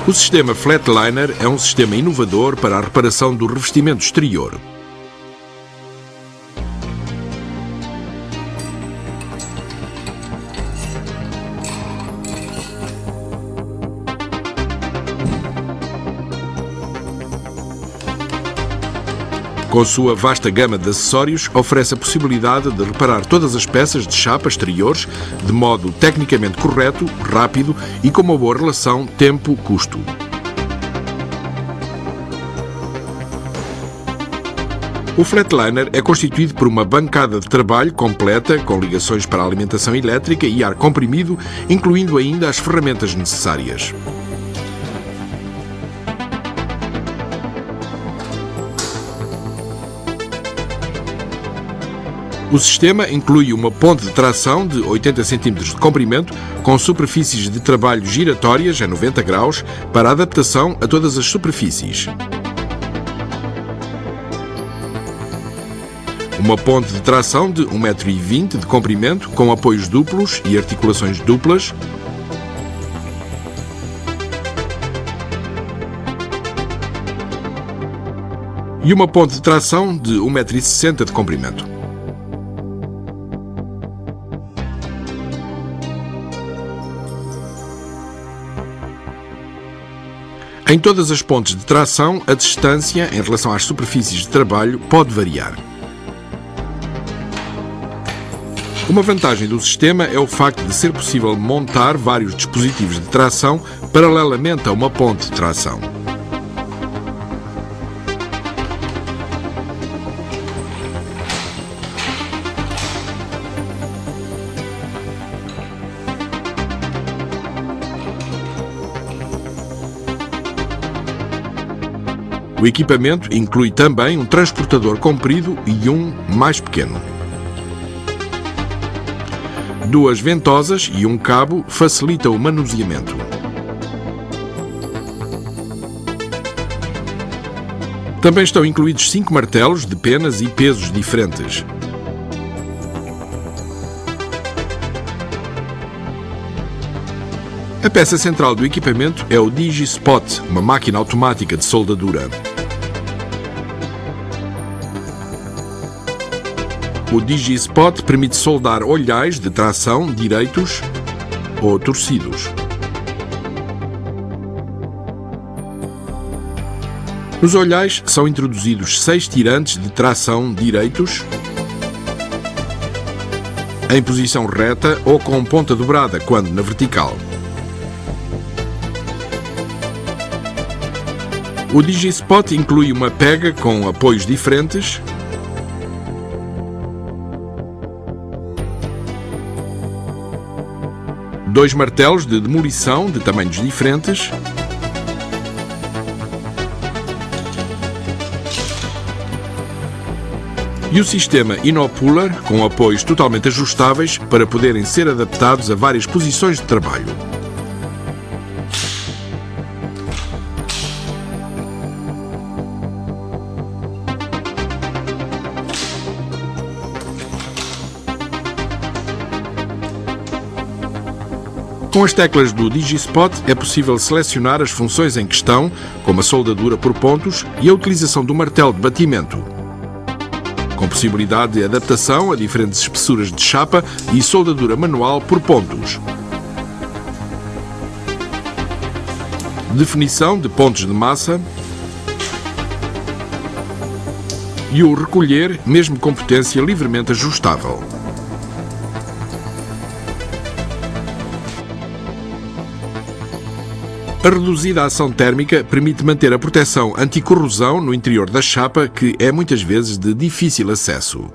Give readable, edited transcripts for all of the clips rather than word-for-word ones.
O sistema Flatliner é um sistema inovador para a reparação do revestimento exterior. Com sua vasta gama de acessórios, oferece a possibilidade de reparar todas as peças de chapa exteriores de modo tecnicamente correto, rápido e com uma boa relação tempo-custo. O Flatliner é constituído por uma bancada de trabalho completa, com ligações para a alimentação elétrica e ar comprimido, incluindo ainda as ferramentas necessárias. O sistema inclui uma ponte de tração de 80 cm de comprimento com superfícies de trabalho giratórias a 90 graus para adaptação a todas as superfícies. Uma ponte de tração de 1,20 m de comprimento com apoios duplos e articulações duplas. E uma ponte de tração de 1,60 m de comprimento. Em todas as pontes de tração, a distância em relação às superfícies de trabalho pode variar. Uma vantagem do sistema é o facto de ser possível montar vários dispositivos de tração paralelamente a uma ponte de tração. O equipamento inclui também um transportador comprido e um mais pequeno. Duas ventosas e um cabo facilitam o manuseamento. Também estão incluídos 5 martelos de penas e pesos diferentes. A peça central do equipamento é o DigiSpot, uma máquina automática de soldadura. O DigiSpot permite soldar olhais de tração direitos ou torcidos. Nos olhais são introduzidos 6 tirantes de tração direitos em posição reta ou com ponta dobrada quando na vertical. O DigiSpot inclui uma pega com apoios diferentes, dois martelos de demolição de tamanhos diferentes, e o sistema Inopuller com apoios totalmente ajustáveis para poderem ser adaptados a várias posições de trabalho. Com as teclas do DigiSpot é possível selecionar as funções em questão, como a soldadura por pontos e a utilização do martelo de batimento, com possibilidade de adaptação a diferentes espessuras de chapa e soldadura manual por pontos. Definição de pontos de massa e o recolher, mesmo com potência livremente ajustável. A reduzida ação térmica permite manter a proteção anticorrosão no interior da chapa, que é muitas vezes de difícil acesso.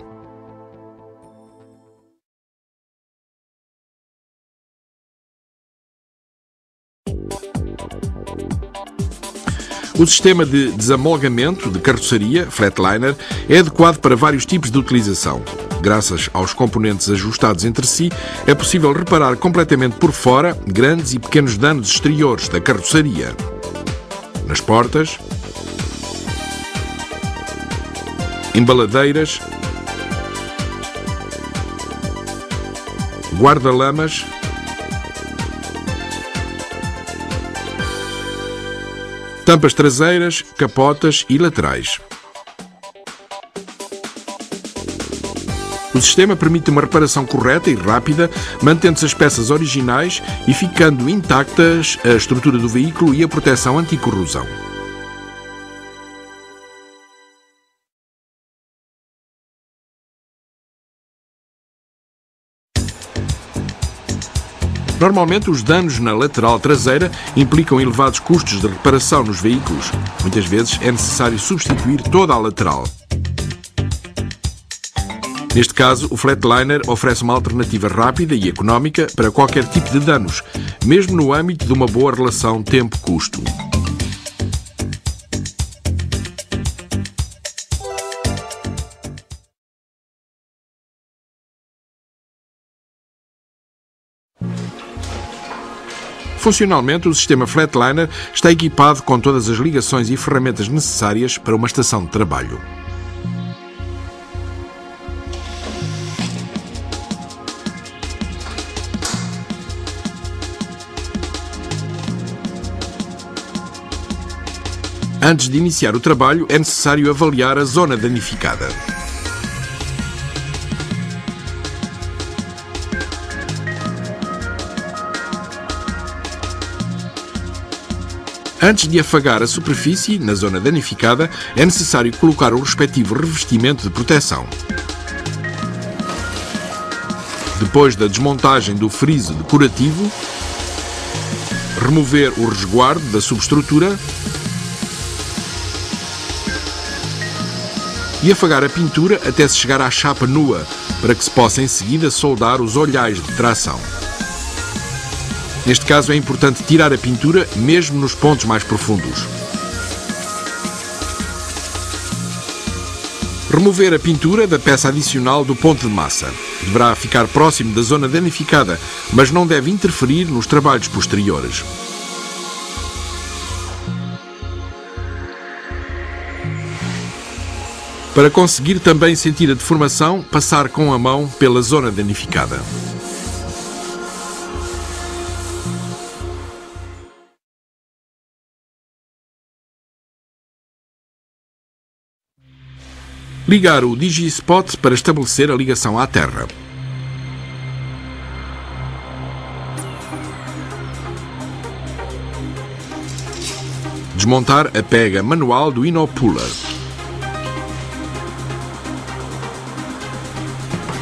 O sistema de desamolgamento de carroceria, Flatliner, é adequado para vários tipos de utilização. Graças aos componentes ajustados entre si, é possível reparar completamente por fora grandes e pequenos danos exteriores da carroceria. Nas portas, embaladeiras, guarda-lamas, tampas traseiras, capotas e laterais. O sistema permite uma reparação correta e rápida, mantendo-se as peças originais e ficando intactas a estrutura do veículo e a proteção anticorrosão. Normalmente, os danos na lateral traseira implicam elevados custos de reparação nos veículos. Muitas vezes é necessário substituir toda a lateral. Neste caso, o Flatliner oferece uma alternativa rápida e económica para qualquer tipo de danos, mesmo no âmbito de uma boa relação tempo-custo. Funcionalmente, o sistema Flatliner está equipado com todas as ligações e ferramentas necessárias para uma estação de trabalho. Antes de iniciar o trabalho, é necessário avaliar a zona danificada. Antes de afagar a superfície, na zona danificada, é necessário colocar o respectivo revestimento de proteção. Depois da desmontagem do friso decorativo, remover o resguardo da subestrutura e afagar a pintura até se chegar à chapa nua, para que se possa em seguida soldar os olhais de tração. Neste caso é importante tirar a pintura mesmo nos pontos mais profundos. Remover a pintura da peça adicional do ponto de massa. Deverá ficar próximo da zona danificada, mas não deve interferir nos trabalhos posteriores. Para conseguir também sentir a deformação, passar com a mão pela zona danificada. Ligar o DigiSpot para estabelecer a ligação à terra. Desmontar a pega manual do Inopuller.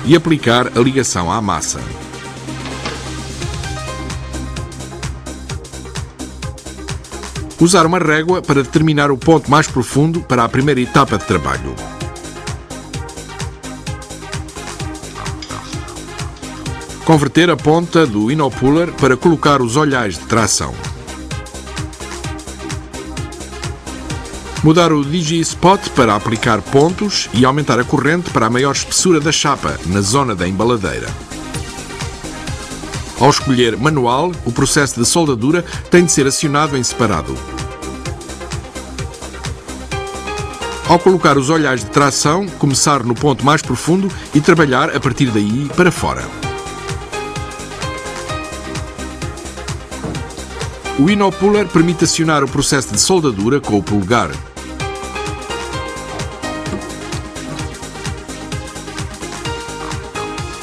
E aplicar a ligação à massa. Usar uma régua para determinar o ponto mais profundo para a primeira etapa de trabalho. Converter a ponta do Inopuller para colocar os olhais de tração. Mudar o DigiSpot para aplicar pontos e aumentar a corrente para a maior espessura da chapa, na zona da embaladeira. Ao escolher manual, o processo de soldadura tem de ser acionado em separado. Ao colocar os olhais de tração, começar no ponto mais profundo e trabalhar a partir daí para fora. O Inopuller permite acionar o processo de soldadura com o polegar.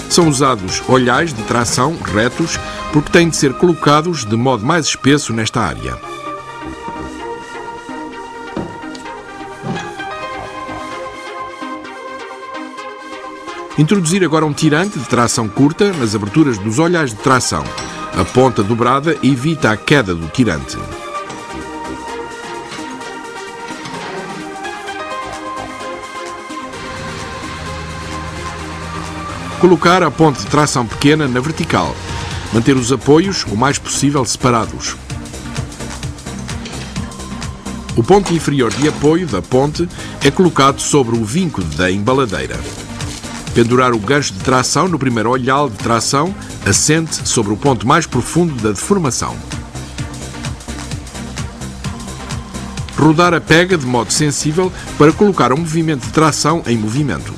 São usados olhais de tração retos porque têm de ser colocados de modo mais espesso nesta área. Introduzir agora um tirante de tração curta nas aberturas dos olhais de tração. A ponta dobrada evita a queda do tirante. Colocar a ponte de tração pequena na vertical. Manter os apoios o mais possível separados. O ponto inferior de apoio da ponte é colocado sobre o vinco da embaladeira. Pendurar o gancho de tração no primeiro olhal de tração assente sobre o ponto mais profundo da deformação. Rodar a pega de modo sensível para colocar um movimento de tração em movimento.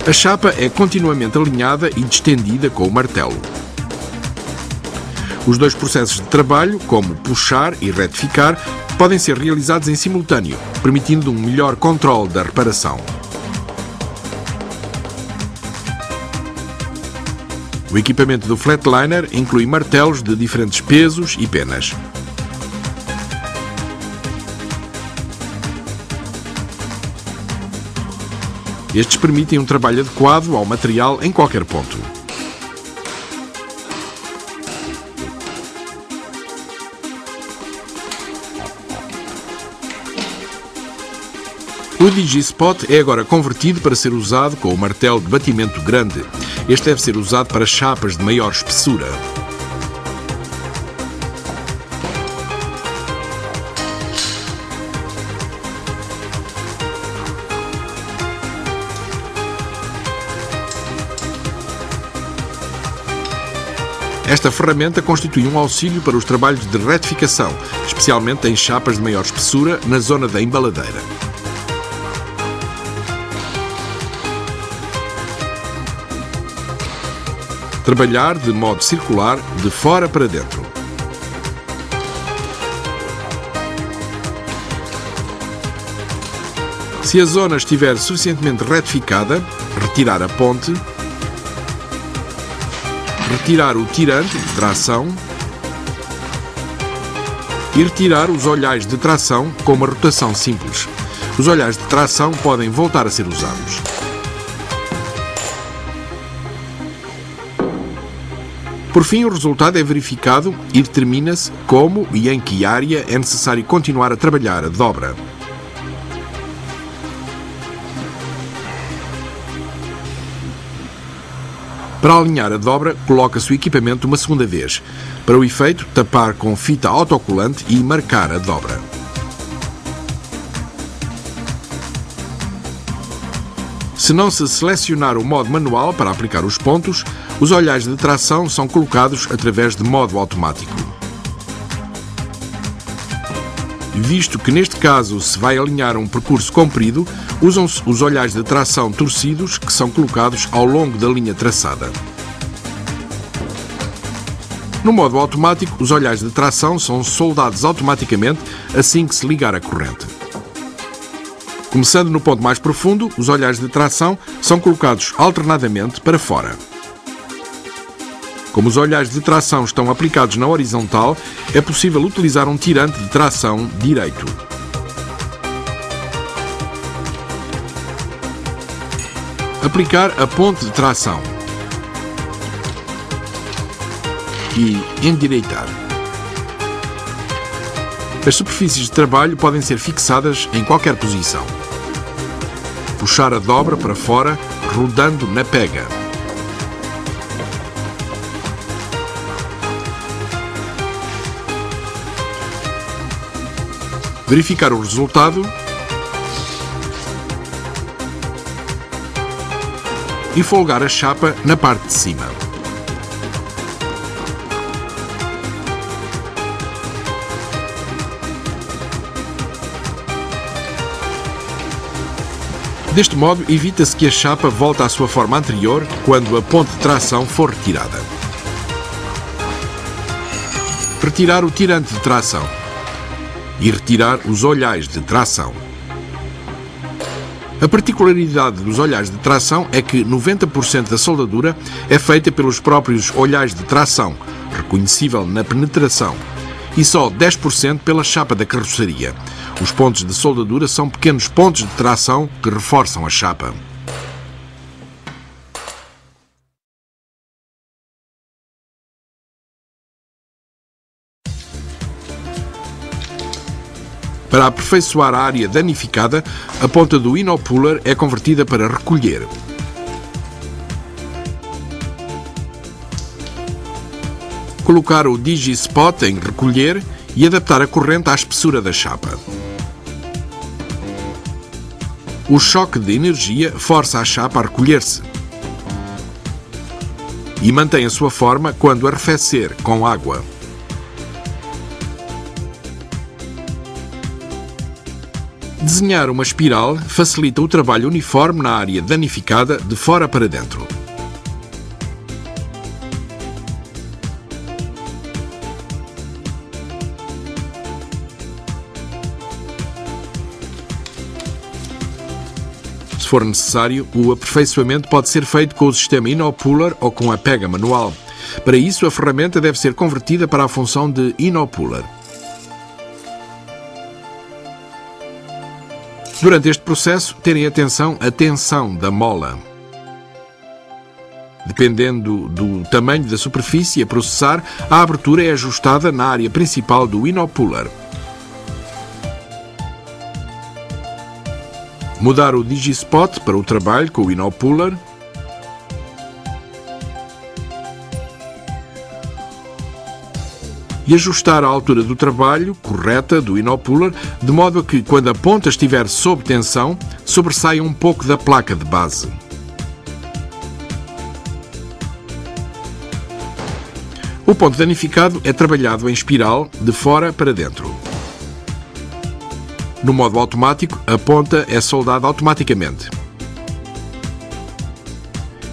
A chapa é continuamente alinhada e distendida com o martelo. Os dois processos de trabalho, como puxar e retificar, podem ser realizados em simultâneo, permitindo um melhor controle da reparação. O equipamento do Flatliner inclui martelos de diferentes pesos e penas. Estes permitem um trabalho adequado ao material em qualquer ponto. O DigiSpot é agora convertido para ser usado com o martelo de batimento grande. Este deve ser usado para chapas de maior espessura. Esta ferramenta constitui um auxílio para os trabalhos de retificação, especialmente em chapas de maior espessura na zona da embaladeira. Trabalhar de modo circular, de fora para dentro. Se a zona estiver suficientemente retificada, retirar a ponte, retirar o tirante de tração e retirar os olhais de tração com uma rotação simples. Os olhais de tração podem voltar a ser usados. Por fim, o resultado é verificado e determina-se como e em que área é necessário continuar a trabalhar a dobra. Para alinhar a dobra, coloca-se o equipamento uma segunda vez. Para o efeito, tapar com fita autocolante e marcar a dobra. Se não se selecionar o modo manual para aplicar os pontos, os olhais de tração são colocados através de modo automático. Visto que neste caso se vai alinhar um percurso comprido, usam-se os olhais de tração torcidos que são colocados ao longo da linha traçada. No modo automático, os olhais de tração são soldados automaticamente assim que se ligar a corrente. Começando no ponto mais profundo, os olhais de tração são colocados alternadamente para fora. Como os olhais de tração estão aplicados na horizontal, é possível utilizar um tirante de tração direito. Aplicar a ponte de tração e endireitar. As superfícies de trabalho podem ser fixadas em qualquer posição. Puxar a dobra para fora, rodando na pega. Verificar o resultado e folgar a chapa na parte de cima. Deste modo, evita-se que a chapa volte à sua forma anterior quando a ponte de tração for retirada. Retirar o tirante de tração e retirar os olhais de tração. A particularidade dos olhais de tração é que 90% da soldadura é feita pelos próprios olhais de tração, reconhecível na penetração, e só 10% pela chapa da carroceria. Os pontos de soldadura são pequenos pontos de tração que reforçam a chapa. Para aperfeiçoar a área danificada, a ponta do inopuller é convertida para recolher. Colocar o DigiSpot em recolher e adaptar a corrente à espessura da chapa. O choque de energia força a chapa a recolher-se e mantém a sua forma quando arrefecer com água. Desenhar uma espiral facilita o trabalho uniforme na área danificada de fora para dentro. Se for necessário, o aperfeiçoamento pode ser feito com o sistema inopuller ou com a pega manual. Para isso, a ferramenta deve ser convertida para a função de inopuller. Durante este processo, terem atenção à tensão da mola. Dependendo do tamanho da superfície a processar, a abertura é ajustada na área principal do inopuller. Mudar o Digispot para o trabalho com o inopuller. E ajustar a altura do trabalho correta do inopuller, de modo a que, quando a ponta estiver sob tensão, sobressaia um pouco da placa de base. O ponto danificado é trabalhado em espiral, de fora para dentro. No modo automático, a ponta é soldada automaticamente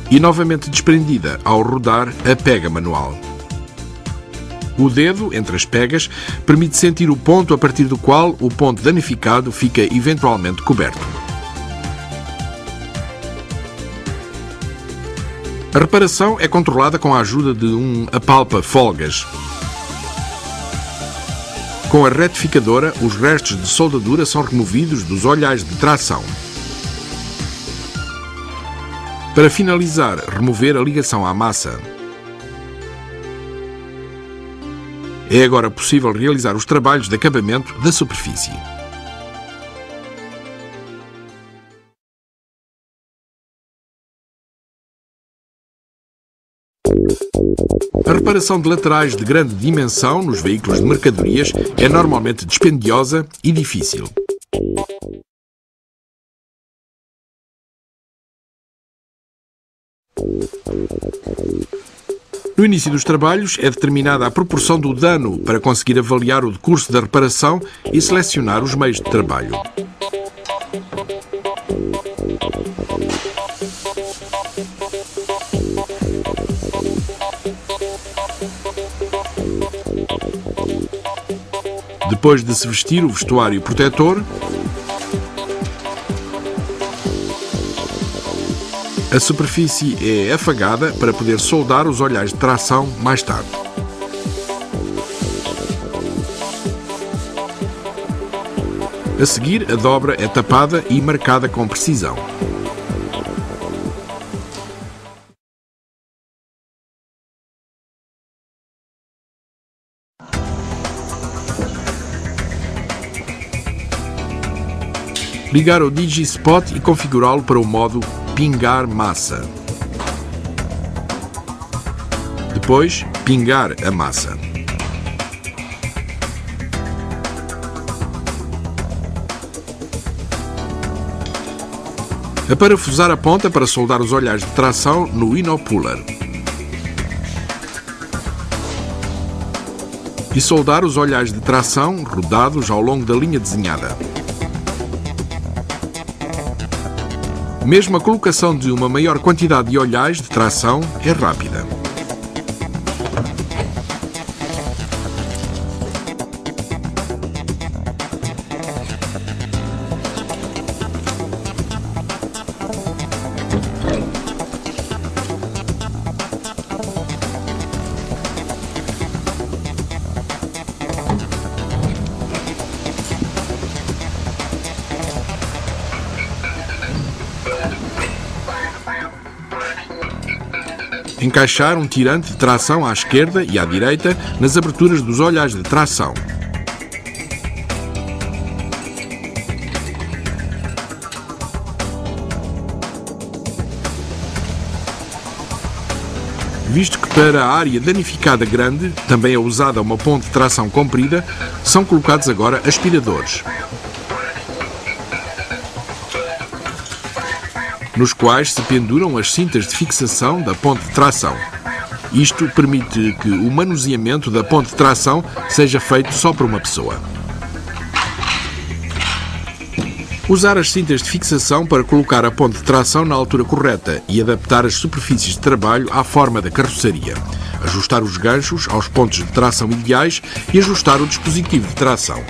e novamente desprendida ao rodar a pega manual. O dedo, entre as pegas, permite sentir o ponto a partir do qual o ponto danificado fica eventualmente coberto. A reparação é controlada com a ajuda de um apalpa-folgas. Com a retificadora, os restos de soldadura são removidos dos olhais de tração. Para finalizar, remover a ligação à massa. É agora possível realizar os trabalhos de acabamento da superfície. A reparação de laterais de grande dimensão nos veículos de mercadorias é normalmente dispendiosa e difícil. No início dos trabalhos é determinada a proporção do dano para conseguir avaliar o decurso da reparação e selecionar os meios de trabalho. Depois de se vestir o vestuário protetor, a superfície é afagada para poder soldar os olhais de tração mais tarde. A seguir, a dobra é tapada e marcada com precisão. Ligar o Digispot e configurá-lo para o modo pingar massa. Depois, pingar a massa. Aparafusar a ponta para soldar os olhais de tração no inopuller. E soldar os olhais de tração rodados ao longo da linha desenhada. Mesmo a colocação de uma maior quantidade de olhais de tração é rápida. Encaixar um tirante de tração à esquerda e à direita nas aberturas dos olhais de tração. Visto que para a área danificada grande também é usada uma ponte de tração comprida, são colocados agora aspiradores, nos quais se penduram as cintas de fixação da ponte de tração. Isto permite que o manuseamento da ponte de tração seja feito só por uma pessoa. Usar as cintas de fixação para colocar a ponte de tração na altura correta e adaptar as superfícies de trabalho à forma da carroceria. Ajustar os ganchos aos pontos de tração ideais e ajustar o dispositivo de tração.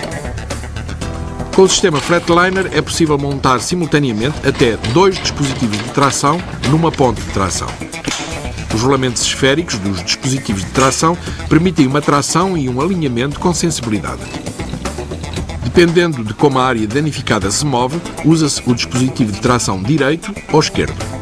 Com o sistema Freightliner é possível montar simultaneamente até 2 dispositivos de tração numa ponte de tração. Os rolamentos esféricos dos dispositivos de tração permitem uma tração e um alinhamento com sensibilidade. Dependendo de como a área danificada se move, usa-se o dispositivo de tração direito ou esquerdo.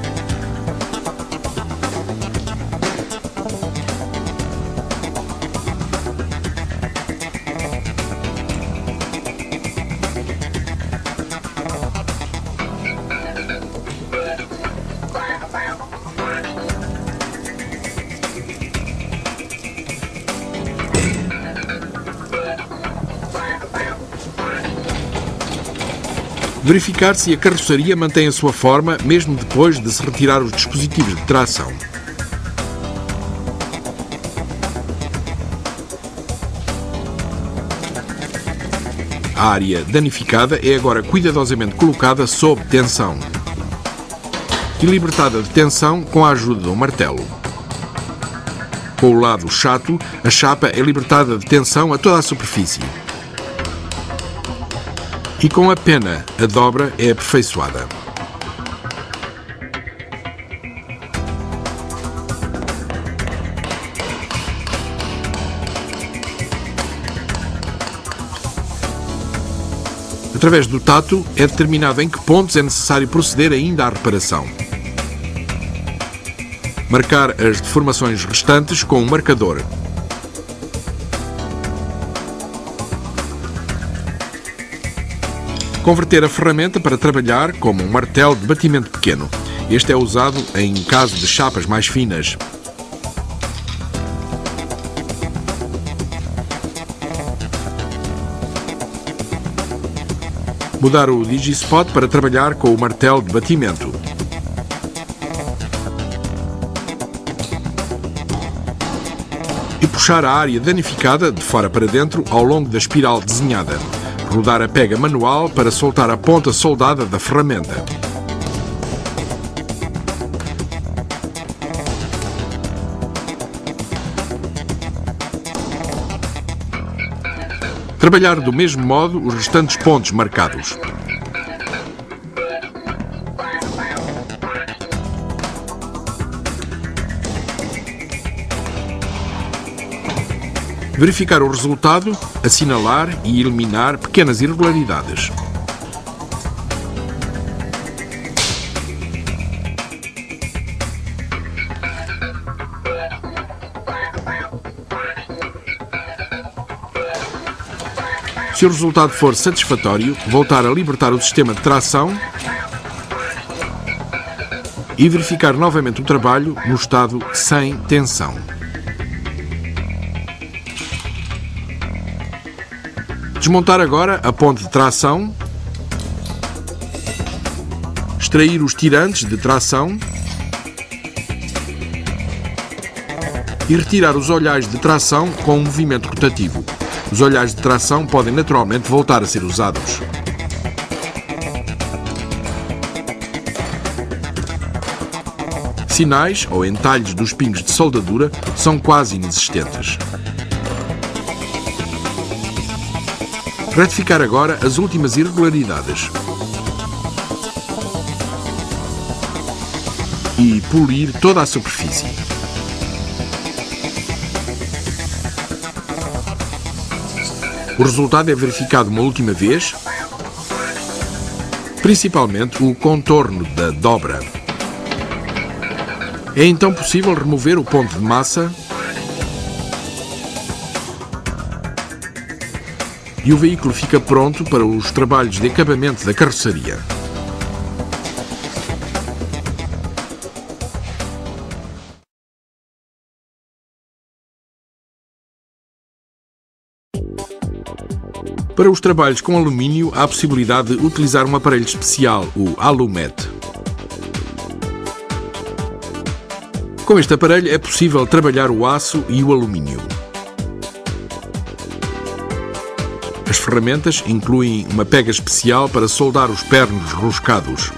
Verificar se a carroceria mantém a sua forma mesmo depois de se retirar os dispositivos de tração. A área danificada é agora cuidadosamente colocada sob tensão e libertada de tensão com a ajuda de um martelo. Com o lado chato, a chapa é libertada de tensão a toda a superfície. E com a pena, a dobra é aperfeiçoada. Através do tato, é determinado em que pontos é necessário proceder ainda à reparação. Marcar as deformações restantes com um marcador. Converter a ferramenta para trabalhar como um martelo de batimento pequeno. Este é usado em caso de chapas mais finas. Mudar o Digispot para trabalhar com o martelo de batimento. E puxar a área danificada de fora para dentro ao longo da espiral desenhada. Rodar a pega manual para soltar a ponta soldada da ferramenta. Trabalhar do mesmo modo os restantes pontos marcados. Verificar o resultado, assinalar e eliminar pequenas irregularidades. Se o resultado for satisfatório, voltar a libertar o sistema de tração e verificar novamente o trabalho no estado sem tensão. Desmontar agora a ponte de tração, extrair os tirantes de tração e retirar os olhares de tração com um movimento rotativo. Os olhares de tração podem naturalmente voltar a ser usados. Sinais ou entalhes dos pingos de soldadura são quase inexistentes. Retificar agora as últimas irregularidades e polir toda a superfície. O resultado é verificado uma última vez, principalmente o contorno da dobra. É então possível remover o ponto de massa e o veículo fica pronto para os trabalhos de acabamento da carroceria. Para os trabalhos com alumínio, há a possibilidade de utilizar um aparelho especial, o Alumet. Com este aparelho é possível trabalhar o aço e o alumínio. As ferramentas incluem uma pega especial para soldar os pernos roscados.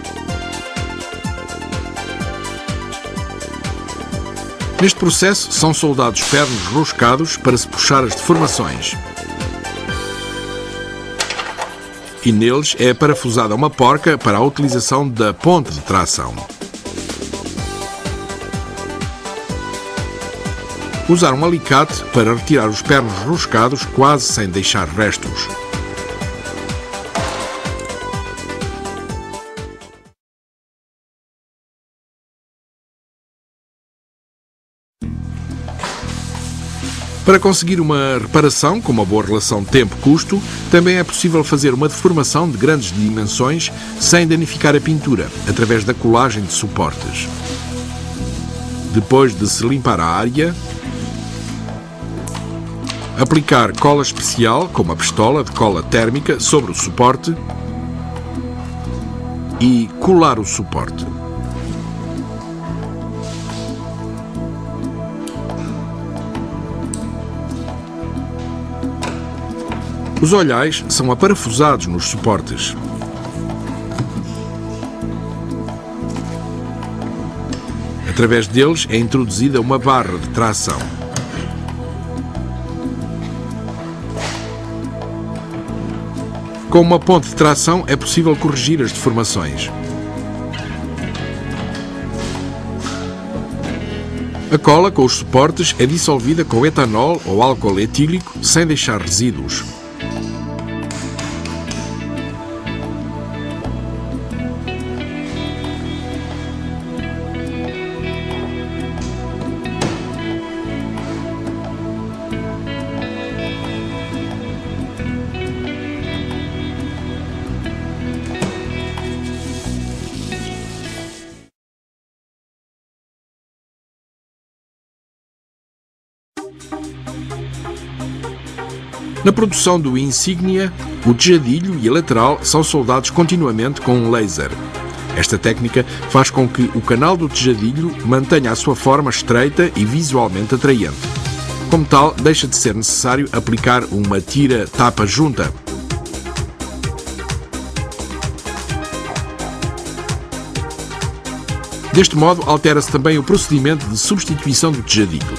Neste processo são soldados pernos roscados para se puxar as deformações. e neles é parafusada uma porca para a utilização da ponte de tração. Usar um alicate para retirar os pernos roscados quase sem deixar restos. Para conseguir uma reparação com uma boa relação tempo-custo, também é possível fazer uma deformação de grandes dimensões sem danificar a pintura, através da colagem de suportes. Depois de se limpar a área, aplicar cola especial, como a pistola de cola térmica, sobre o suporte e colar o suporte. Os olhais são aparafusados nos suportes. Através deles é introduzida uma barra de tração. Com uma ponte de tração é possível corrigir as deformações. A cola com os suportes é dissolvida com etanol ou álcool etílico sem deixar resíduos. Na produção do Insignia, o tejadilho e a lateral são soldados continuamente com um laser. Esta técnica faz com que o canal do tejadilho mantenha a sua forma estreita e visualmente atraente. Como tal, deixa de ser necessário aplicar uma tira tapa junta. Deste modo, altera-se também o procedimento de substituição do tejadilho.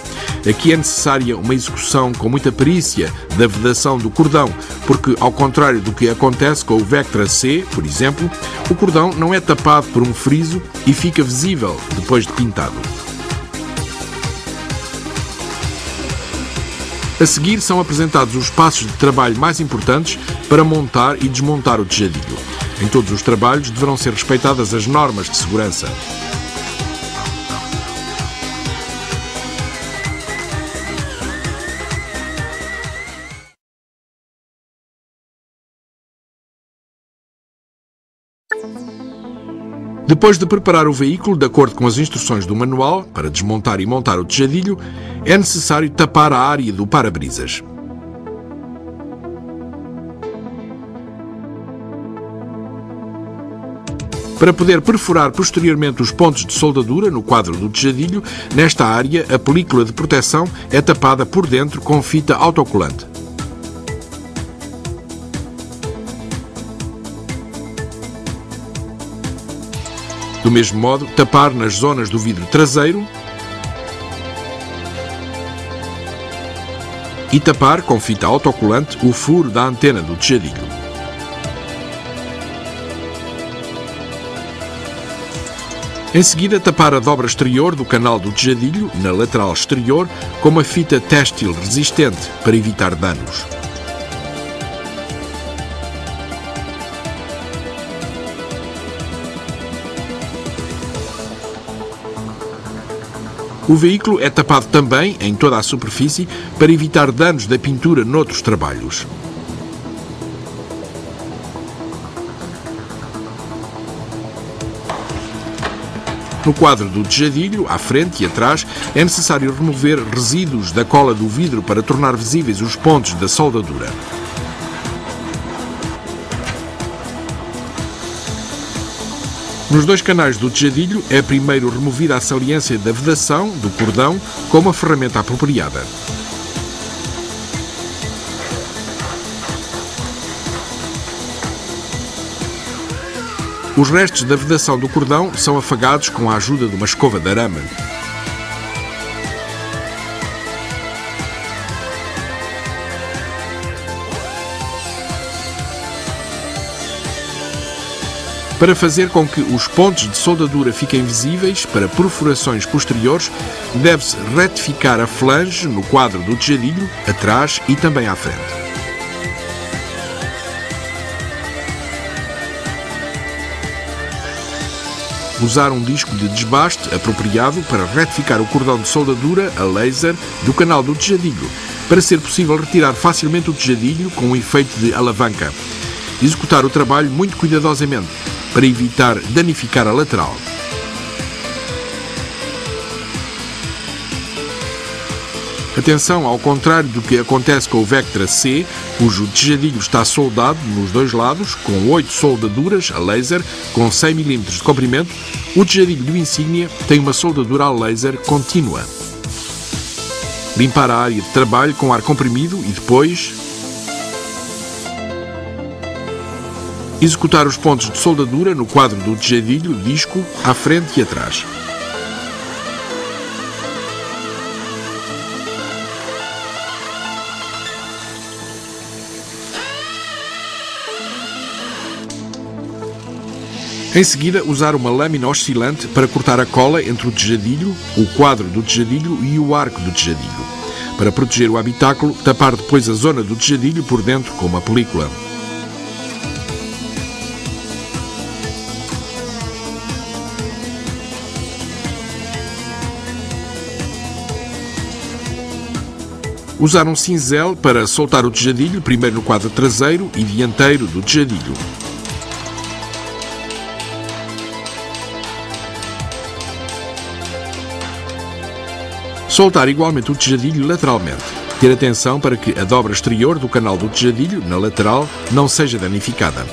Aqui é necessária uma execução com muita perícia da vedação do cordão, porque, ao contrário do que acontece com o Vectra C, por exemplo, o cordão não é tapado por um friso e fica visível depois de pintado. A seguir são apresentados os passos de trabalho mais importantes para montar e desmontar o tejadilho. Em todos os trabalhos deverão ser respeitadas as normas de segurança. Depois de preparar o veículo de acordo com as instruções do manual, para desmontar e montar o tejadilho, é necessário tapar a área do para-brisas. Para poder perfurar posteriormente os pontos de soldadura no quadro do tejadilho, nesta área a película de proteção é tapada por dentro com fita autocolante. Do mesmo modo, tapar nas zonas do vidro traseiro e tapar com fita autocolante o furo da antena do tejadilho. Em seguida, tapar a dobra exterior do canal do tejadilho na lateral exterior com uma fita têxtil resistente para evitar danos. O veículo é tapado também em toda a superfície para evitar danos da pintura noutros trabalhos. No quadro do tejadilho, à frente e atrás, é necessário remover resíduos da cola do vidro para tornar visíveis os pontos da soldadura. Nos dois canais do tejadilho é primeiro removida a saliência da vedação do cordão com uma ferramenta apropriada. Os restos da vedação do cordão são afagados com a ajuda de uma escova de arame. Para fazer com que os pontos de soldadura fiquem visíveis para perfurações posteriores, deve-se retificar a flange no quadro do tejadilho, atrás e também à frente. Usar um disco de desbaste apropriado para retificar o cordão de soldadura a laser do canal do tejadilho, para ser possível retirar facilmente o tejadilho com um efeito de alavanca. Executar o trabalho muito cuidadosamente, para evitar danificar a lateral. Atenção, ao contrário do que acontece com o Vectra C, cujo tejadilho está soldado nos dois lados, com 8 soldaduras a laser com 100 mm de comprimento, o tejadilho do Insignia tem uma soldadura a laser contínua. Limpar a área de trabalho com ar comprimido e depois executar os pontos de soldadura no quadro do tejadilho disco à frente e atrás. Em seguida, usar uma lâmina oscilante para cortar a cola entre o tejadilho, o quadro do tejadilho e o arco do tejadilho. Para proteger o habitáculo, tapar depois a zona do tejadilho por dentro com uma película. Usar um cinzel para soltar o tejadilho, primeiro no quadro traseiro e dianteiro do tejadilho. Soltar igualmente o tejadilho lateralmente. Ter atenção para que a dobra exterior do canal do tejadilho, na lateral, não seja danificada.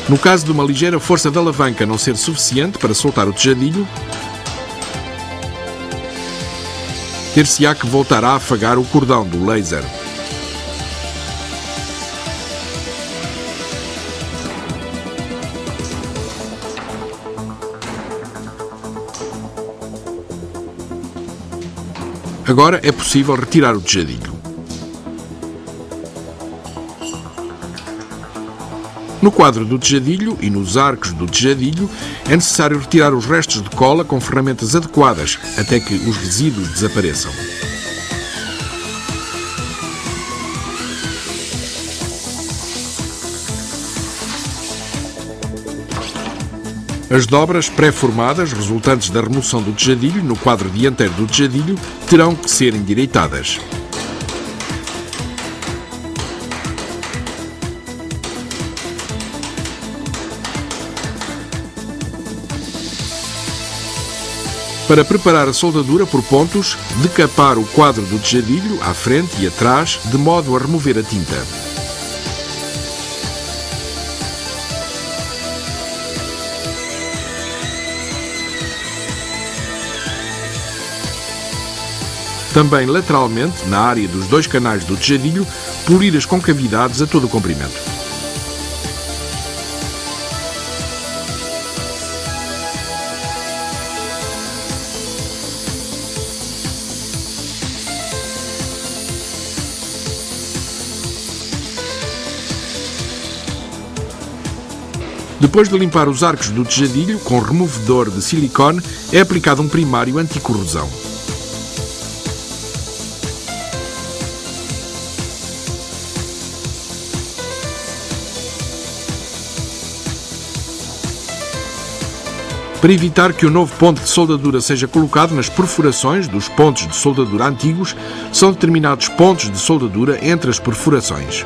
No caso de uma ligeira força de alavanca não ser suficiente para soltar o tejadilho, ter-se-á que voltar a afagar o cordão do laser. Agora é possível retirar o tejadilho. No quadro do tejadilho e nos arcos do tejadilho é necessário retirar os restos de cola com ferramentas adequadas até que os resíduos desapareçam. As dobras pré-formadas, resultantes da remoção do tejadilho no quadro dianteiro do tejadilho, terão que ser endireitadas. Para preparar a soldadura por pontos, decapar o quadro do tejadilho à frente e atrás, de modo a remover a tinta. Também lateralmente, na área dos dois canais do tejadilho, polir as concavidades a todo o comprimento. Depois de limpar os arcos do tejadilho com removedor de silicone, é aplicado um primário anticorrosão. Para evitar que o novo ponto de soldadura seja colocado nas perfurações dos pontos de soldadura antigos, são determinados pontos de soldadura entre as perfurações.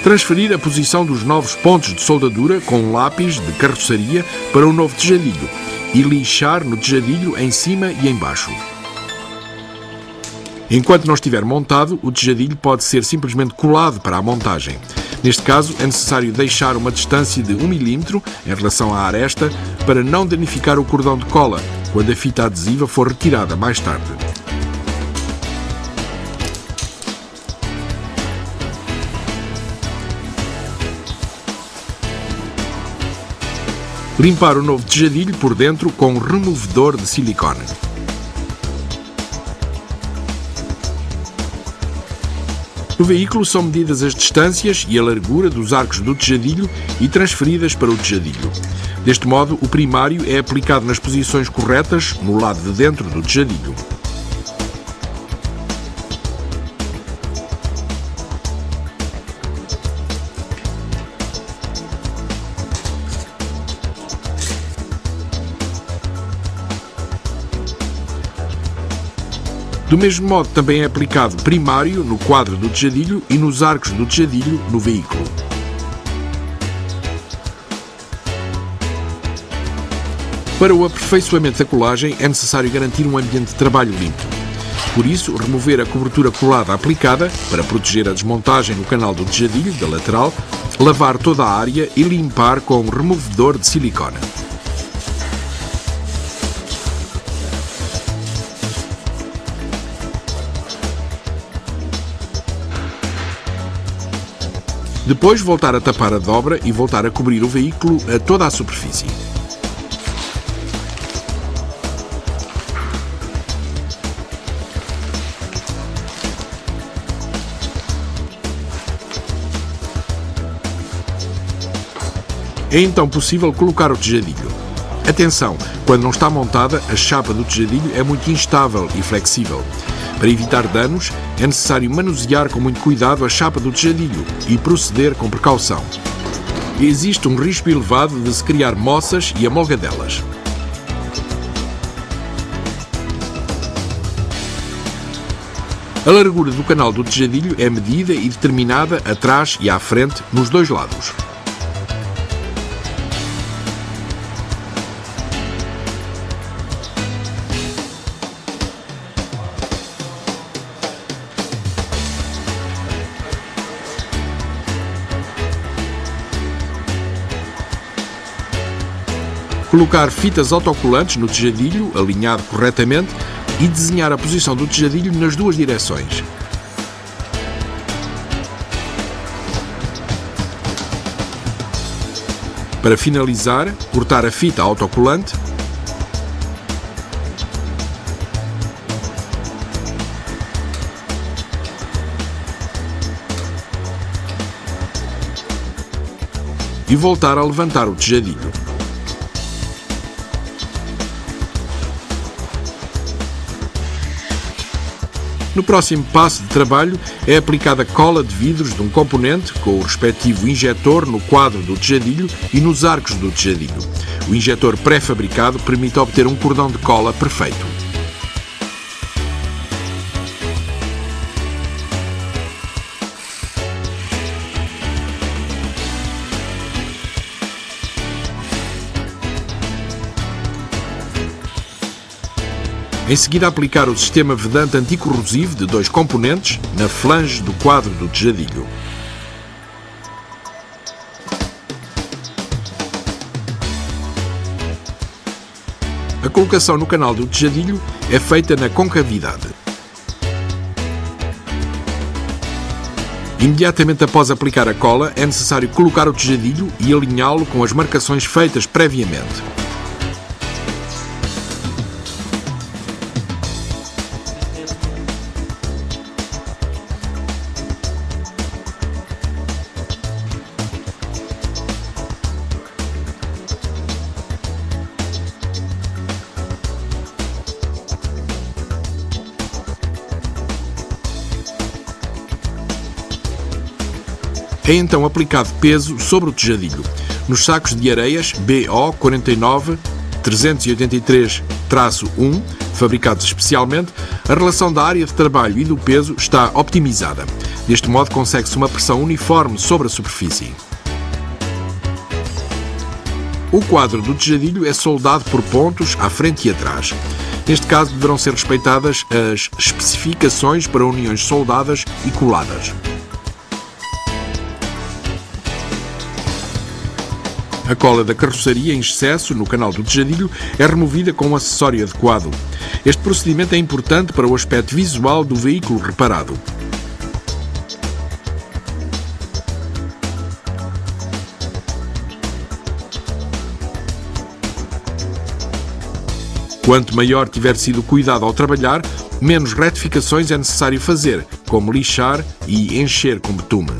Transferir a posição dos novos pontos de soldadura com um lápis de carroçaria para o novo tejadilho e lixar no tejadilho em cima e em baixo. Enquanto não estiver montado, o tejadilho pode ser simplesmente colado para a montagem. Neste caso, é necessário deixar uma distância de 1 mm em relação à aresta para não danificar o cordão de cola quando a fita adesiva for retirada mais tarde. Limpar o novo tejadilho por dentro com um removedor de silicone. No veículo são medidas as distâncias e a largura dos arcos do tejadilho e transferidas para o tejadilho. Deste modo, o primário é aplicado nas posições corretas no lado de dentro do tejadilho. Do mesmo modo, também é aplicado primário no quadro do tejadilho e nos arcos do tejadilho no veículo. Para o aperfeiçoamento da colagem é necessário garantir um ambiente de trabalho limpo. Por isso, remover a cobertura colada aplicada para proteger a desmontagem no canal do tejadilho da lateral, lavar toda a área e limpar com um removedor de silicone. Depois voltar a tapar a dobra e voltar a cobrir o veículo a toda a superfície. É então possível colocar o tejadilho. Atenção, quando não está montada, a chapa do tejadilho é muito instável e flexível. Para evitar danos, é necessário manusear com muito cuidado a chapa do tejadilho e proceder com precaução. Existe um risco elevado de se criar moças e amolgadelas. A largura do canal do tejadilho é medida e determinada atrás e à frente nos dois lados. Colocar fitas autocolantes no tejadilho, alinhado corretamente, e desenhar a posição do tejadilho nas duas direções. Para finalizar, cortar a fita autocolante, e voltar a levantar o tejadilho. No próximo passo de trabalho é aplicada cola de vidros de um componente com o respectivo injetor no quadro do tejadilho e nos arcos do tejadilho. O injetor pré-fabricado permite obter um cordão de cola perfeito. Em seguida, aplicar o sistema vedante anticorrosivo de 2 componentes na flange do quadro do tejadilho. A colocação no canal do tejadilho é feita na concavidade. Imediatamente após aplicar a cola, é necessário colocar o tejadilho e alinhá-lo com as marcações feitas previamente. É então aplicado peso sobre o tejadilho. Nos sacos de areias BO 49 383-1, fabricados especialmente, a relação da área de trabalho e do peso está optimizada. Deste modo, consegue-se uma pressão uniforme sobre a superfície. O quadro do tejadilho é soldado por pontos à frente e atrás. Neste caso, deverão ser respeitadas as especificações para uniões soldadas e coladas. A cola da carroçaria em excesso no canal do tejadilho é removida com um acessório adequado. Este procedimento é importante para o aspecto visual do veículo reparado. Quanto maior tiver sido o cuidado ao trabalhar, menos retificações é necessário fazer, como lixar e encher com betume.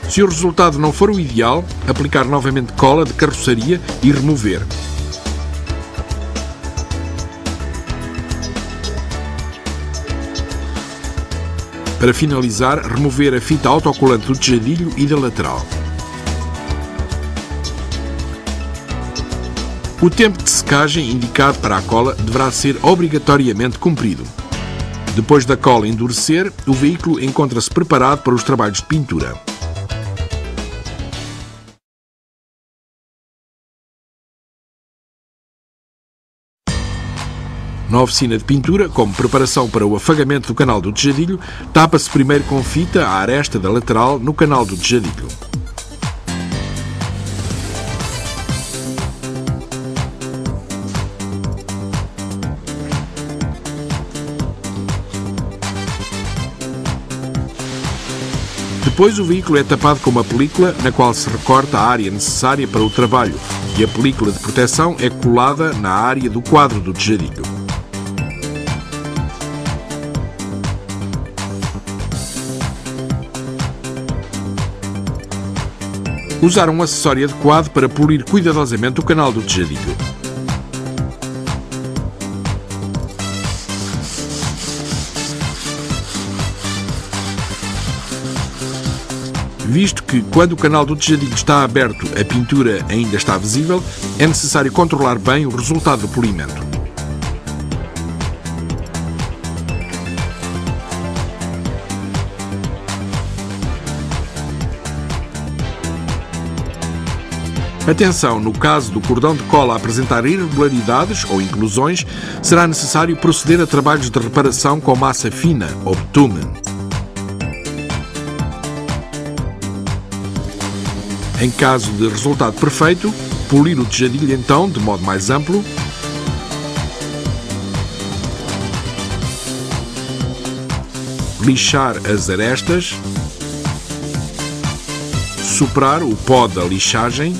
Se o resultado não for o ideal, aplicar novamente cola de carroçaria e remover. Para finalizar, remover a fita autocolante do tejadilho e da lateral. O tempo de secagem indicado para a cola deverá ser obrigatoriamente cumprido. Depois da cola endurecer, o veículo encontra-se preparado para os trabalhos de pintura. Na oficina de pintura, como preparação para o afagamento do canal do tejadilho, tapa-se primeiro com fita a aresta da lateral no canal do tejadilho. Depois o veículo é tapado com uma película na qual se recorta a área necessária para o trabalho e a película de proteção é colada na área do quadro do tejadilho. Usar um acessório adequado para polir cuidadosamente o canal do tejadilho. Visto que, quando o canal do tejadilho está aberto, a pintura ainda está visível, é necessário controlar bem o resultado do polimento. Atenção, no caso do cordão de cola apresentar irregularidades ou inclusões, será necessário proceder a trabalhos de reparação com massa fina ou betume. Em caso de resultado perfeito, polir o tejadilho então de modo mais amplo, lixar as arestas, soprar o pó da lixagem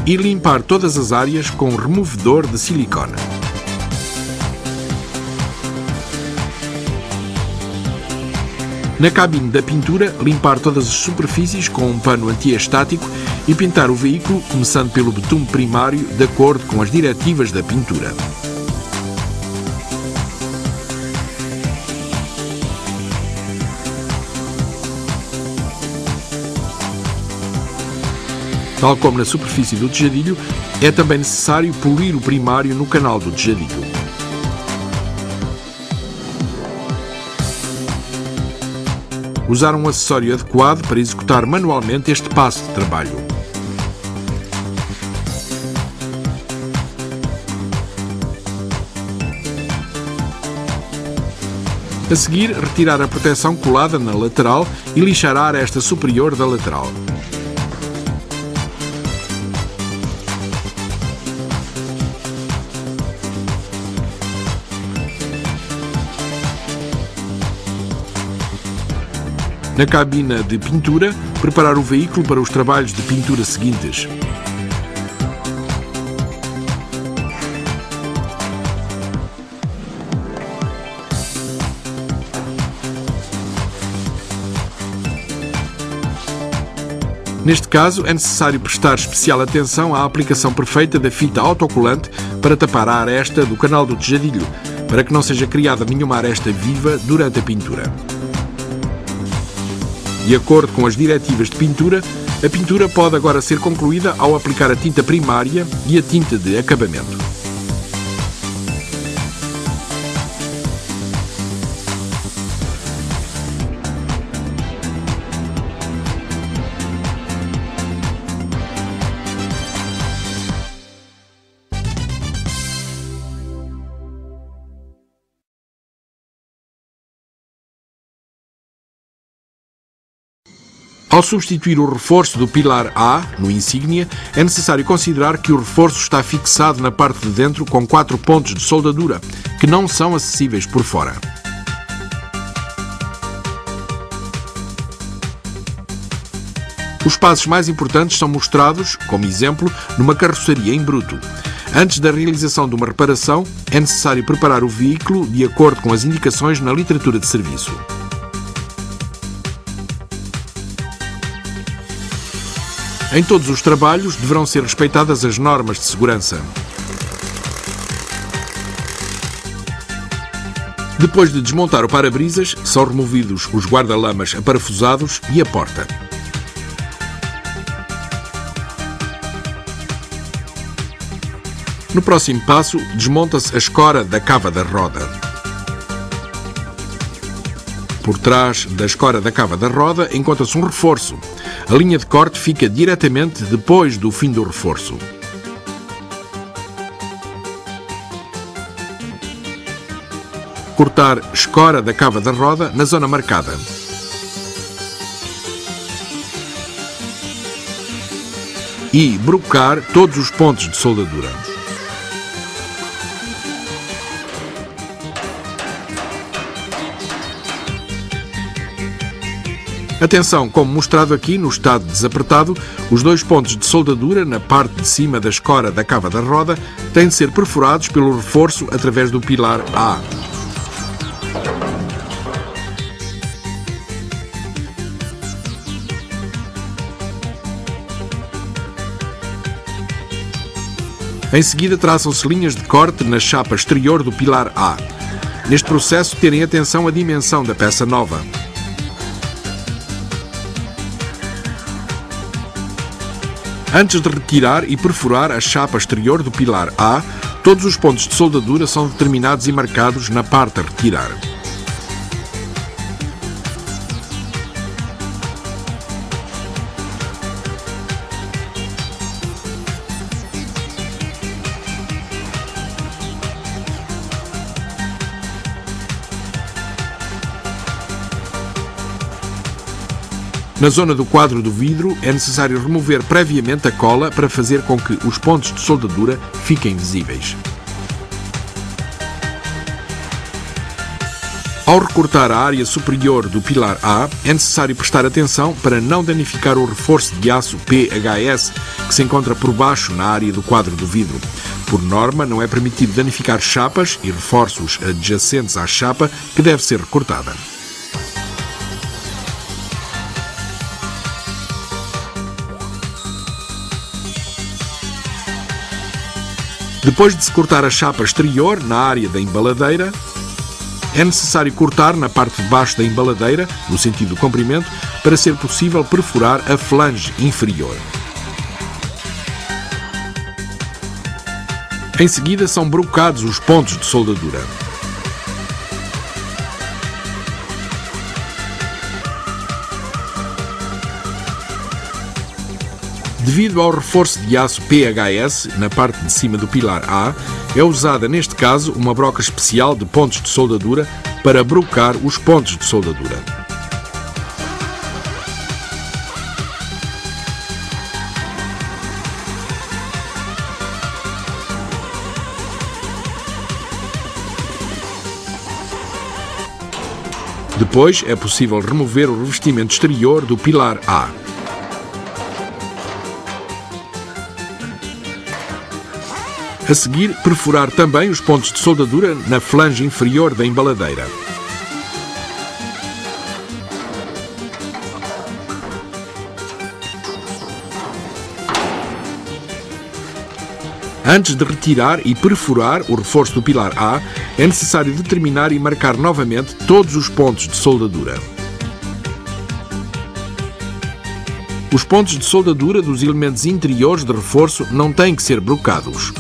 e limpar todas as áreas com removedor de silicone. Na cabine da pintura, limpar todas as superfícies com um pano antiestático e pintar o veículo, começando pelo betume primário, de acordo com as diretivas da pintura. Tal como na superfície do tejadilho, é também necessário polir o primário no canal do tejadilho. Usar um acessório adequado para executar manualmente este passo de trabalho. A seguir, retirar a proteção colada na lateral e lixar a aresta superior da lateral. Na cabina de pintura, preparar o veículo para os trabalhos de pintura seguintes. Neste caso, é necessário prestar especial atenção à aplicação perfeita da fita autocolante para tapar a aresta do canal do tejadilho, para que não seja criada nenhuma aresta viva durante a pintura. De acordo com as diretivas de pintura, a pintura pode agora ser concluída ao aplicar a tinta primária e a tinta de acabamento. Ao substituir o reforço do pilar A, no insígnia, é necessário considerar que o reforço está fixado na parte de dentro com 4 pontos de soldadura, que não são acessíveis por fora. Os passos mais importantes são mostrados, como exemplo, numa carroceria em bruto. Antes da realização de uma reparação, é necessário preparar o veículo de acordo com as indicações na literatura de serviço. Em todos os trabalhos deverão ser respeitadas as normas de segurança. Depois de desmontar o para-brisas, são removidos os guarda-lamas aparafusados e a porta. No próximo passo, desmonta-se a escora da cava da roda. Por trás da escora da cava da roda encontra-se um reforço. A linha de corte fica diretamente depois do fim do reforço. Cortar escora da cava da roda na zona marcada. E brocar todos os pontos de soldadura. Atenção, como mostrado aqui no estado desapertado, os dois pontos de soldadura na parte de cima da escora da cava da roda têm de ser perfurados pelo reforço através do pilar A. Em seguida, traçam-se linhas de corte na chapa exterior do pilar A. Neste processo, terem atenção à dimensão da peça nova. Antes de retirar e perfurar a chapa exterior do pilar A, todos os pontos de soldadura são determinados e marcados na parte a retirar. Na zona do quadro do vidro é necessário remover previamente a cola para fazer com que os pontos de soldadura fiquem visíveis. Ao recortar a área superior do pilar A, é necessário prestar atenção para não danificar o reforço de aço PHS que se encontra por baixo na área do quadro do vidro. Por norma, não é permitido danificar chapas e reforços adjacentes à chapa que deve ser recortada. Depois de se cortar a chapa exterior na área da embaladeira, é necessário cortar na parte de baixo da embaladeira, no sentido do comprimento, para ser possível perfurar a flange inferior. Em seguida, são brocados os pontos de soldadura. Devido ao reforço de aço PHS na parte de cima do pilar A, é usada neste caso uma broca especial de pontos de soldadura para brocar os pontos de soldadura. Depois é possível remover o revestimento exterior do pilar A. A seguir, perfurar também os pontos de soldadura na flange inferior da embaladeira. Antes de retirar e perfurar o reforço do pilar A, é necessário determinar e marcar novamente todos os pontos de soldadura. Os pontos de soldadura dos elementos interiores de reforço não têm que ser brocados.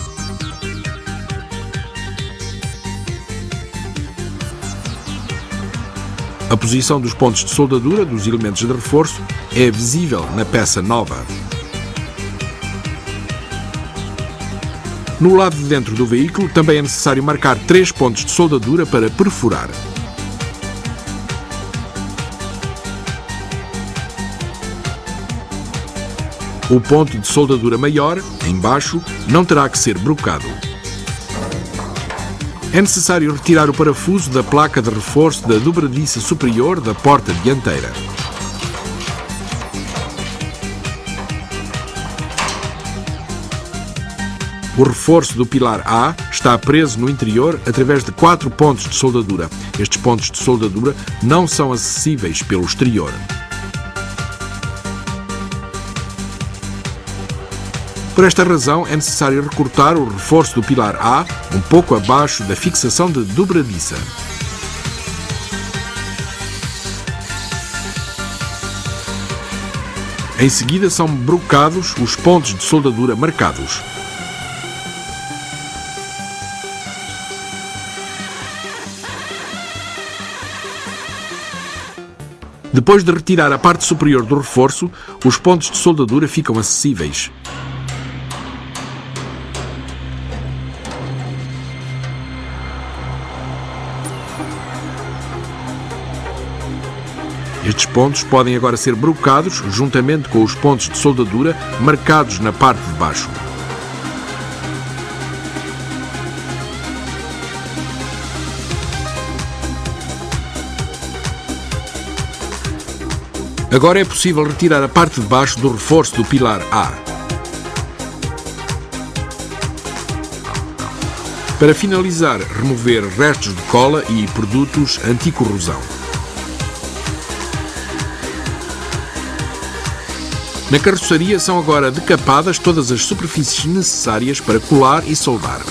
A posição dos pontos de soldadura dos elementos de reforço é visível na peça nova. No lado de dentro do veículo também é necessário marcar 3 pontos de soldadura para perfurar. O ponto de soldadura maior, em baixo, não terá que ser brocado. É necessário retirar o parafuso da placa de reforço da dobradiça superior da porta dianteira. O reforço do pilar A está preso no interior através de 4 pontos de soldadura. Estes pontos de soldadura não são acessíveis pelo exterior. Por esta razão, é necessário recortar o reforço do pilar A um pouco abaixo da fixação de dobradiça. Em seguida, são brocados os pontos de soldadura marcados. Depois de retirar a parte superior do reforço, os pontos de soldadura ficam acessíveis. Estes pontos podem agora ser brocados juntamente com os pontos de soldadura marcados na parte de baixo. Agora é possível retirar a parte de baixo do reforço do pilar A. Para finalizar, remover restos de cola e produtos anticorrosão. Na carroçaria são agora decapadas todas as superfícies necessárias para colar e soldar.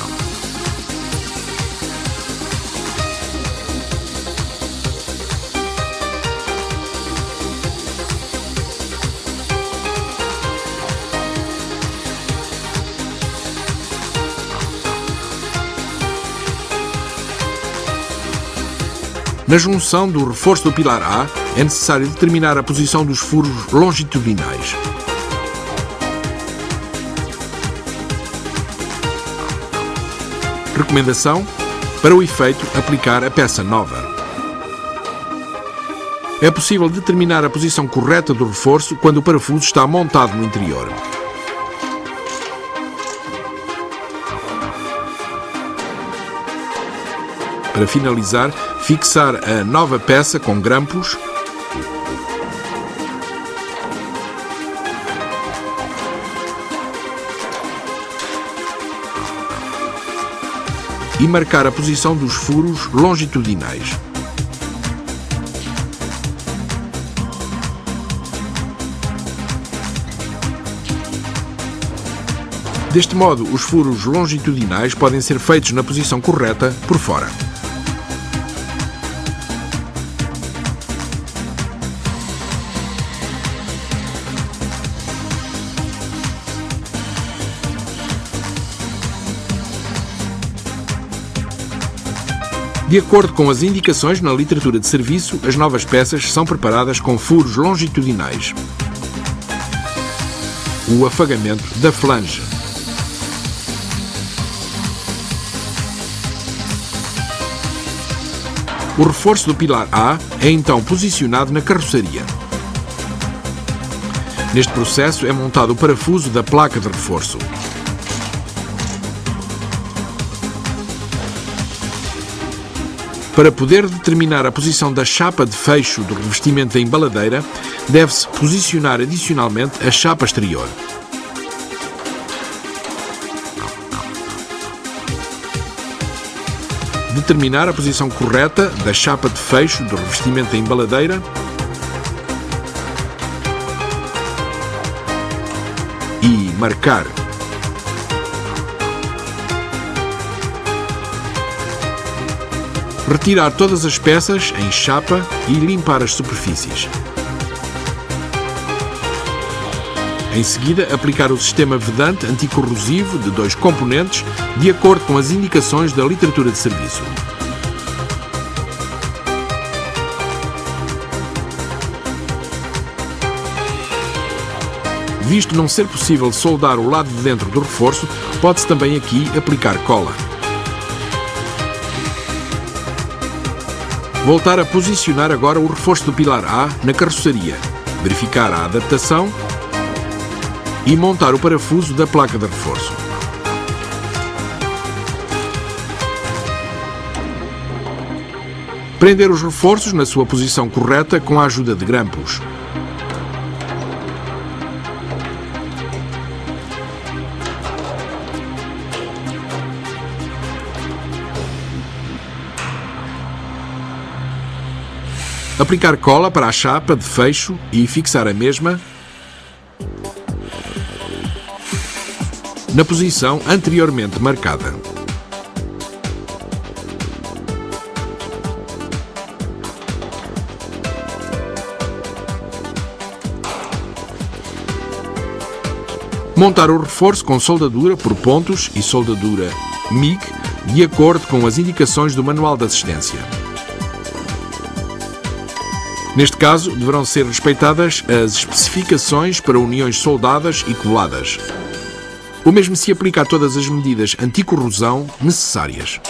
Na junção do reforço do pilar A, é necessário determinar a posição dos furos longitudinais. Recomendação: para o efeito, aplicar a peça nova. É possível determinar a posição correta do reforço quando o parafuso está montado no interior. Para finalizar, fixar a nova peça com grampos e marcar a posição dos furos longitudinais. Deste modo, os furos longitudinais podem ser feitos na posição correta por fora. De acordo com as indicações na literatura de serviço, as novas peças são preparadas com furos longitudinais. O afagamento da flange. O reforço do pilar A é então posicionado na carroçaria. Neste processo é montado o parafuso da placa de reforço. Para poder determinar a posição da chapa de fecho do revestimento da embaladeira, deve-se posicionar adicionalmente a chapa exterior. Determinar a posição correta da chapa de fecho do revestimento da embaladeira e marcar. Retirar todas as peças em chapa e limpar as superfícies. Em seguida, aplicar o sistema vedante anticorrosivo de 2 componentes de acordo com as indicações da literatura de serviço. Visto não ser possível soldar o lado de dentro do reforço, pode-se também aqui aplicar cola. Voltar a posicionar agora o reforço do pilar A na carroçaria, verificar a adaptação e montar o parafuso da placa de reforço. Prender os reforços na sua posição correta com a ajuda de grampos. Aplicar cola para a chapa de fecho e fixar a mesma na posição anteriormente marcada. Montar o reforço com soldadura por pontos e soldadura MIG, de acordo com as indicações do Manual de Assistência. Neste caso, deverão ser respeitadas as especificações para uniões soldadas e coladas. O mesmo se aplica a todas as medidas anticorrosão necessárias.